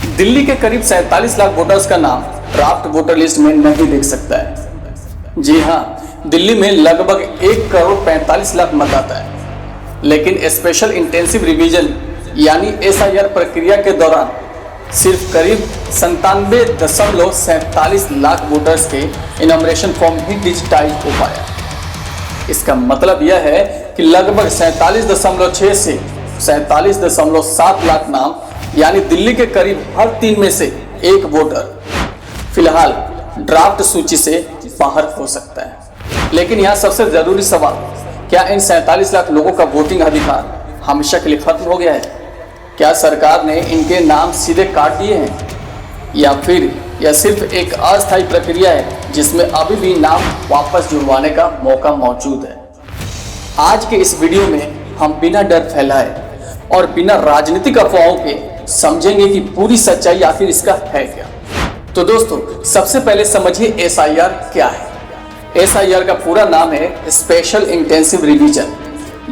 दिल्ली के करीब 47 लाख वोटर्स का नाम ड्राफ्ट वोटर लिस्ट में नहीं दिख सकता है। जी हाँ, दिल्ली में लगभग 1 करोड़ 45 लाख मतदाता है, लेकिन स्पेशल इंटेंसिव रिवीजन यानी SIR प्रक्रिया के दौरान सिर्फ करीब 97.47 लाख वोटर्स के इनॉमिनेशन फॉर्म ही डिजिटाइज हो पाया। इसका मतलब यह है कि लगभग 47.6 से 47.7 लाख नाम यानी दिल्ली के करीब हर 3 में से 1 वोटर फिलहाल ड्राफ्ट सूची से बाहर हो सकता है। लेकिन यहाँ सबसे जरूरी सवाल, क्या इन 47 लाख लोगों का वोटिंग अधिकार हमेशा के लिए खत्म हो गया है? क्या सरकार ने इनके नाम सीधे काट दिए हैं, या फिर यह सिर्फ एक अस्थायी प्रक्रिया है जिसमें अभी भी नाम वापस जुड़वाने का मौका मौजूद है? आज के इस वीडियो में हम बिना डर फैलाए और बिना राजनीतिक अफवाहों के समझेंगे कि पूरी सच्चाई आखिर इसका है क्या। तो दोस्तों, सबसे पहले समझिए SIR क्या है। SIR का पूरा नाम है स्पेशल इंटेंसिव रिवीजन,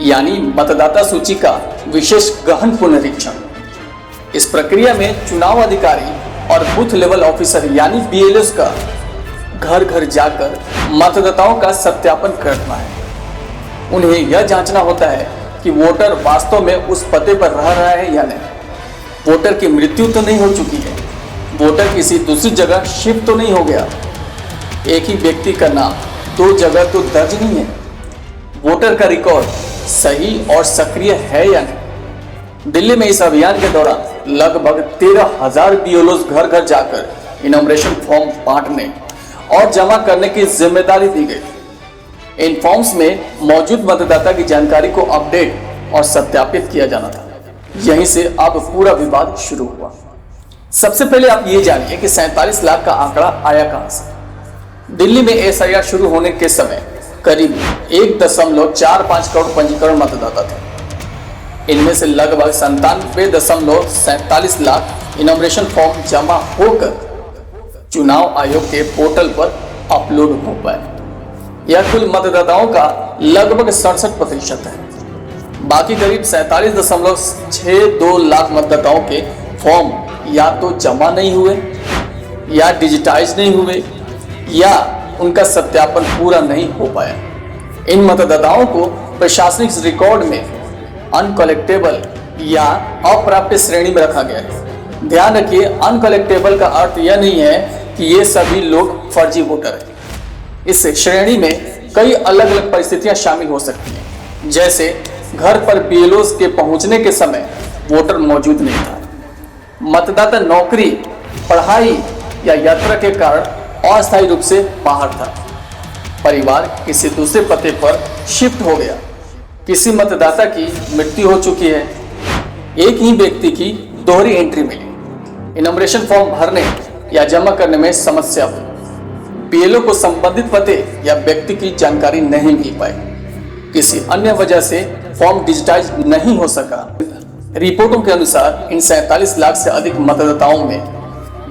यानी मतदाता सूची का विशेष गहन पुनरीक्षण। इस प्रक्रिया में चुनाव अधिकारी और बूथ लेवल ऑफिसर यानी BLOs का घर घर जाकर मतदाताओं का सत्यापन करना है। उन्हें यह जांचना होता है कि वोटर वास्तव में उस पते पर रह रहा है या नहीं, वोटर की मृत्यु तो नहीं हो चुकी है, वोटर किसी दूसरी जगह शिफ्ट तो नहीं हो गया, एक ही व्यक्ति का नाम 2 जगह तो दर्ज नहीं है, वोटर का रिकॉर्ड सही और सक्रिय है या नहीं। दिल्ली में इस अभियान के दौरान लगभग 13,000 BLOs घर घर जाकर इनॉमिनेशन फॉर्म बांटने और जमा करने की जिम्मेदारी दी गई। इन फॉर्म्स में मौजूद मतदाता की जानकारी को अपडेट और सत्यापित किया जाना था। यहीं से अब पूरा विवाद शुरू हुआ। सबसे पहले आप ये जानिए कि 47 लाख का आंकड़ा आया कहां से। दिल्ली में SIR शुरू होने के समय करीब 1.45 करोड़ पंजीकरण मतदाता थे। इनमें से लगभग 97.47 लाख इनॉमिनेशन फॉर्म जमा होकर चुनाव आयोग के पोर्टल पर अपलोड हो पाए। यह कुल मतदाताओं का लगभग 67% है। बाकी करीब 47.62 लाख मतदाताओं के फॉर्म या तो जमा नहीं हुए, या डिजिटाइज नहीं हुए, या उनका सत्यापन पूरा नहीं हो पाया। इन मतदाताओं को प्रशासनिक रिकॉर्ड में अनकलेक्टेबल या अप्राप्य श्रेणी में रखा गया है। ध्यान रखिए, अनकलेक्टेबल का अर्थ यह नहीं है कि ये सभी लोग फर्जी वोटर हैं। इस श्रेणी में कई अलग अलग परिस्थितियां शामिल हो सकती हैं, जैसे घर पर BLOs के पहुंचने के समय वोटर मौजूद नहीं था, मतदाता नौकरी, पढ़ाई या यात्रा के कारण अस्थायी रूप से बाहर था, परिवार किसी दूसरे पते पर शिफ्ट हो गया, किसी मतदाता की मृत्यु हो चुकी है, एक ही व्यक्ति की दोहरी एंट्री मिली, इनॉमिनेशन फॉर्म भरने या जमा करने में समस्या हुई, BLO को संबंधित पते या व्यक्ति की जानकारी नहीं मिल पाई, किसी अन्य वजह से फॉर्म डिजिटाइज नहीं हो सका। रिपोर्टों के अनुसार इन 47 लाख से अधिक मतदाताओं में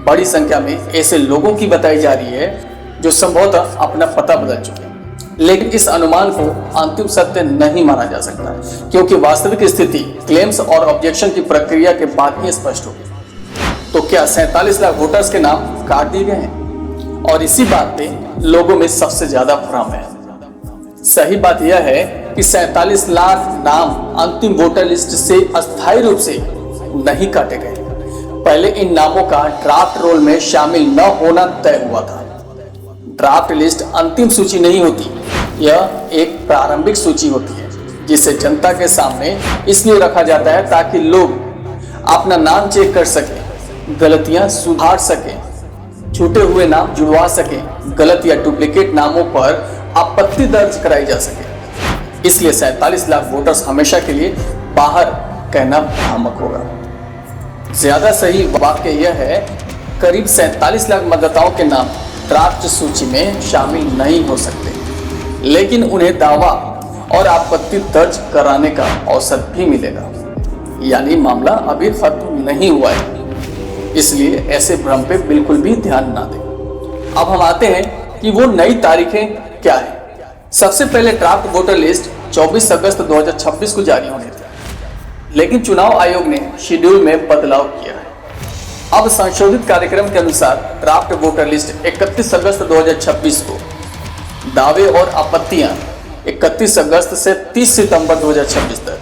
बड़ी संख्या में ऐसे लोगों की बताई जा रही है जो संभवतः अपना पता बदल चुके हैं। लेकिन इस अनुमान को अंतिम सत्य नहीं माना जा सकता, क्योंकि वास्तविक स्थिति क्लेम्स और ऑब्जेक्शन की प्रक्रिया के बाद ही स्पष्ट होगी। तो क्या 47 लाख वोटर्स के नाम काट दिए गए हैं? और इसी बात पे लोगों में सबसे ज्यादा भ्रम है। सही बात यह है कि 47 लाख नाम अंतिम वोटर लिस्ट से अस्थायी रूप से नहीं काटे गए। पहले इन नामों का ड्राफ्ट रोल में शामिल न होना तय हुआ था। ड्राफ्ट लिस्ट अंतिम सूची नहीं होती, यह एक प्रारंभिक सूची होती है, जिसे जनता के सामने इसलिए रखा जाता है ताकि लोग अपना नाम चेक कर सकें, गलतियां सुधार सकें, छूटे हुए नाम जुड़वा सकें, गलत या डुप्लीकेट नामों पर आपत्ति दर्ज कराई जा सके। इसलिए 47 लाख वोटर्स हमेशा के लिए बाहर कहना भ्रामक होगा। ज्यादा सही वाक्य यह है, करीब 47 लाख मतदाताओं के नाम ड्राफ्ट सूची में शामिल नहीं हो सकते, लेकिन उन्हें दावा और आपत्ति दर्ज कराने का अवसर भी मिलेगा। यानी मामला अभी खत्म नहीं हुआ है, इसलिए ऐसे भ्रम पे बिल्कुल भी ध्यान ना दें। अब हम आते हैं कि वो नई तारीखें क्या है। सबसे पहले ड्राफ्ट वोटर लिस्ट 24 अगस्त 2026 को जारी होनी थी, लेकिन चुनाव आयोग ने शेड्यूल में बदलाव किया है। अब संशोधित कार्यक्रम के अनुसार ड्राफ्ट वोटर लिस्ट 31 अगस्त 2026 को, दावे और आपत्तियां 31 अगस्त से 30 सितंबर 2026 तक,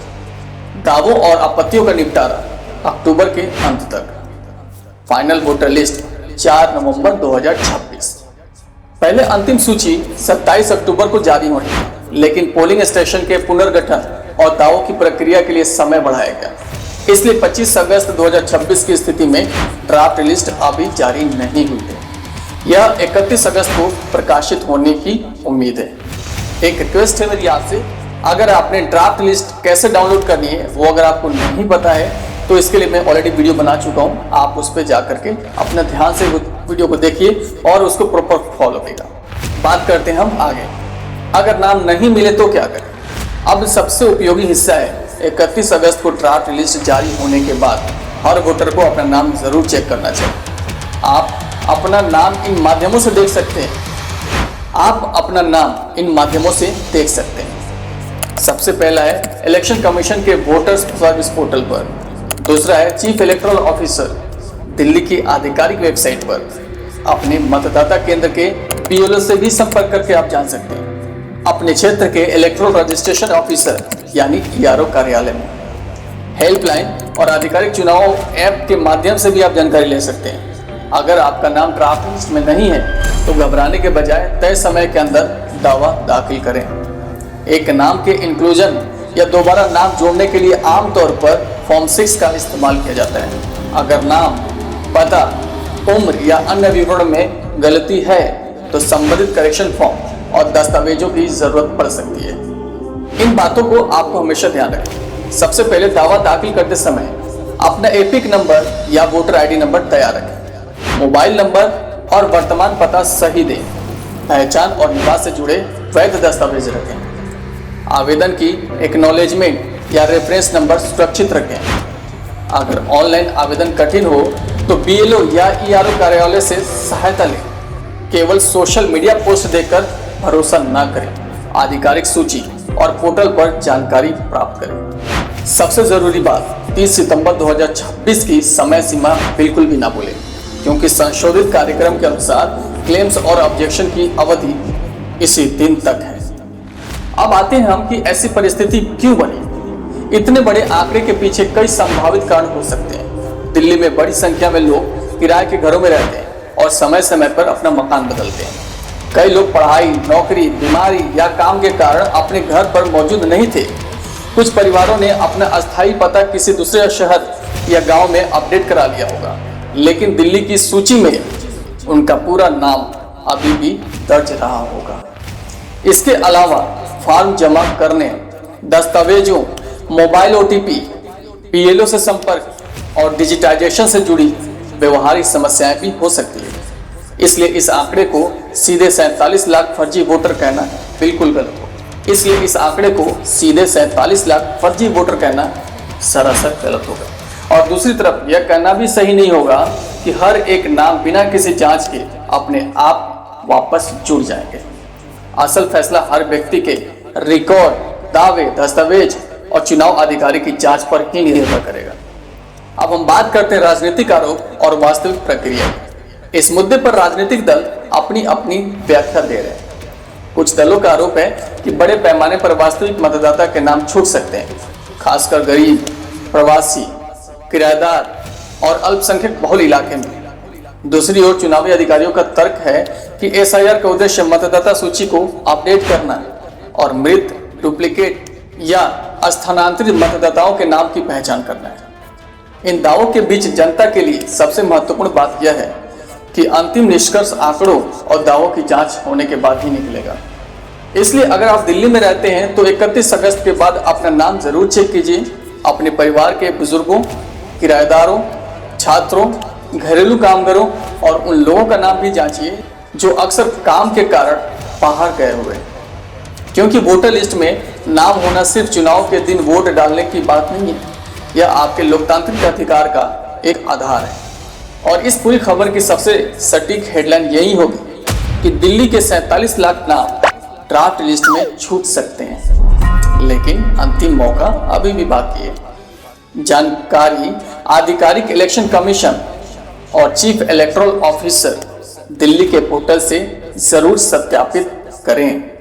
दावों और आपत्तियों का निपटारा अक्टूबर के अंत तक, फाइनल वोटर लिस्ट 4 नवंबर 2026। पहले अंतिम सूची 27 अक्टूबर को जारी होनी, लेकिन पोलिंग स्टेशन के पुनर्गठन और दावों की प्रक्रिया के लिए समय बढ़ाया गया। इसलिए 25 अगस्त 2026 की स्थिति में ड्राफ्ट लिस्ट अभी जारी नहीं हुई है। यह 31 अगस्त को प्रकाशित होने की उम्मीद है। एक रिक्वेस्ट है मेरी आपसे, अगर आपने ड्राफ्ट लिस्ट कैसे डाउनलोड करनी है वो अगर आपको नहीं पता है तो इसके लिए मैं ऑलरेडी वीडियो बना चुका हूँ। आप उस पर जा करके अपने ध्यान से वीडियो को देखिए और उसको प्रॉपर फॉलो कीजिएगा। बात करते हैं हम आगे। अगर नाम नहीं मिले तो क्या करें? अब सबसे उपयोगी हिस्सा है 31 अगस्त को ड्राफ्ट लिस्ट जारी होने के बाद हर वोटर को अपना नाम जरूर चेक करना चाहिए। आप अपना नाम इन माध्यमों से देख सकते हैं। सबसे पहला है इलेक्शन कमीशन के वोटर्स सर्विस पोर्टल पर, दूसरा है चीफ इलेक्टोरल ऑफिसर दिल्ली की आधिकारिक वेबसाइट पर। अपने मतदाता केंद्र के पीएलओ से भी संपर्क करके आप जान सकते हैं। अपने क्षेत्र के इलेक्टोरल रजिस्ट्रेशन ऑफिसर यानी ईआरओ कार्यालय में, हेल्पलाइन और आधिकारिक चुनाव ऐप के माध्यम से भी आप जानकारी ले सकते हैं। अगर आपका नाम ड्राफ्ट लिस्ट में नहीं है तो घबराने के बजाय तय समय के अंदर दावा दाखिल करें। एक नाम के इंक्लूजन या दोबारा नाम जोड़ने के लिए आमतौर पर फॉर्म 6 का इस्तेमाल किया जाता है। अगर नाम, पता, उम्र या अन्य विवरण में गलती है तो संबंधित करेक्शन फॉर्म और दस्तावेजों की जरूरत पड़ सकती है। इन बातों को आपको हमेशा ध्यान रखें। सबसे पहले दावा दाखिल करते समय अपना एपिक नंबर या वोटर आईडी नंबर तैयार रखें। मोबाइल नंबर और वर्तमान पता सही दें। पहचान और निवास से जुड़े वैध दस्तावेज रखें। आवेदन की एक्नॉलेजमेंट या रेफरेंस नंबर सुरक्षित रखें। अगर ऑनलाइन आवेदन कठिन हो तो बीएलओ या ईआरओ कार्यालय से सहायता लें। केवल सोशल मीडिया पोस्ट देखकर भरोसा न करें। आधिकारिक सूची और पोर्टल पर जानकारी प्राप्त करें। सबसे जरूरी बात, 30 सितंबर 2026 की समय सीमा बिल्कुल भी ना भूलें, क्योंकि संशोधित कार्यक्रम के अनुसार क्लेम्स और ऑब्जेक्शन की अवधि इसी दिन तक है। अब आते हैं हम कि ऐसी परिस्थिति क्यों बनी। इतने बड़े आंकड़े के पीछे कई संभावित कारण हो सकते हैं। दिल्ली में बड़ी संख्या में लोग किराए के घरों में रहते हैं और समय समय पर अपना मकान बदलते हैं। कई लोग पढ़ाई, नौकरी, बीमारी या काम के कारण अपने घर पर मौजूद नहीं थे। कुछ परिवारों ने अपना अस्थायी पता किसी दूसरे शहर या गाँव में अपडेट करा लिया होगा, लेकिन दिल्ली की सूची में उनका पूरा नाम अभी भी दर्ज रहा होगा। इसके अलावा फॉर्म जमा करने, दस्तावेजों, मोबाइल ओटीपी, पीएलओ से संपर्क और डिजिटाइजेशन से जुड़ी व्यवहारिक समस्याएं भी हो सकती है। इसलिए इस आंकड़े को सीधे 47 लाख फर्जी वोटर कहना बिल्कुल गलत होगा। और दूसरी तरफ यह कहना भी सही नहीं होगा कि हर एक नाम बिना किसी जांच के अपने आप वापस जुड़ जाएंगे। असल फैसला हर व्यक्ति के रिकॉर्ड, दावे, दस्तावेज और चुनाव अधिकारी की जांच पर ही निर्भर करेगा। अब हम बात करते हैं राजनीतिक आरोप और वास्तविक प्रक्रिया। इस मुद्दे पर राजनीतिक दल अपनी अपनी व्याख्या दे रहे हैं। कुछ दलों का आरोप है कि बड़े पैमाने पर वास्तविक मतदाता के नाम छूट सकते हैं, खासकर गरीब, प्रवासी, किराएदार और अल्पसंख्यक बहुल इलाके में। दूसरी ओर चुनावी अधिकारियों का तर्क है कि एसआईआर का उद्देश्य मतदाता सूची को अपडेट करना और मृत, डुप्लीकेट या स्थानांतरित मतदाताओं के नाम की पहचान करना है। इन दावों के बीच जनता के लिए सबसे महत्वपूर्ण बात यह है कि अंतिम निष्कर्ष आंकड़ों और दावों की जांच होने के बाद ही निकलेगा। इसलिए अगर आप दिल्ली में रहते हैं तो 31 अगस्त के बाद अपना नाम जरूर चेक कीजिए। अपने परिवार के बुजुर्गों, किराएदारों, छात्रों, घरेलू कामगारों और उन लोगों का नाम भी जांचिए जो अक्सर काम के कारण बाहर गए हुए हैं। क्योंकि वोटर लिस्ट में नाम होना सिर्फ चुनाव के दिन वोट डालने की बात नहीं है, यह आपके लोकतांत्रिक अधिकार का एक आधार है। और इस पूरी खबर की सबसे सटीक हेडलाइन यही होगी कि दिल्ली के 47 लाख नाम ड्राफ्ट लिस्ट में छूट सकते हैं, लेकिन अंतिम मौका अभी भी बाकी है। जानकारी आधिकारिक इलेक्शन कमीशन और चीफ इलेक्टोरल ऑफिसर दिल्ली के पोर्टल से जरूर सत्यापित करें।